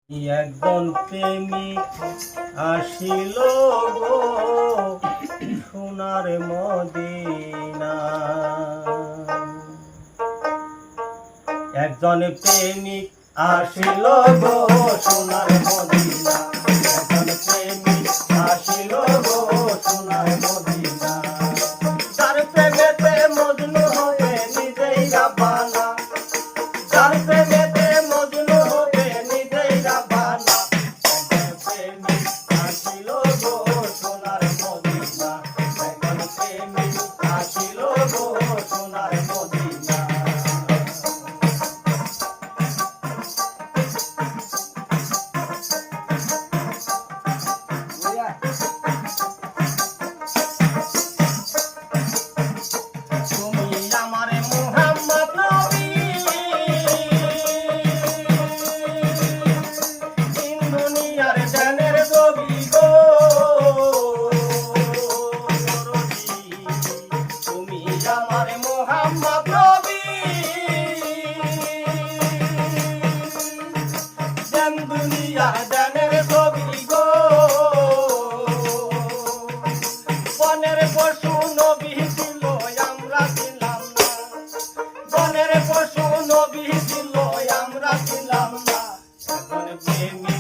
একজন প্রেমিক আসিল গো সোনার মদিনা। একজন প্রেমিক আসিল গো সোনার মদিনা। একজন প্রেমিক আসিল গো সোনার মদিনা। যার প্রেমেতে মজনু হয়ে নিজেই রাব্বানা। যার প্রেমেতে মজনু হয়ে নিজেই রাব্বানা। একজন প্রেমিক আসিল গো সোনার মদিনা। একজন প্রেমিক আসিল গো সোনার মদিনা। বনের পশু নবী ছিল আমরা ছিলাম না। বনের পশু নবী ছিল আমরা ছিলাম না। এখন প্রেমী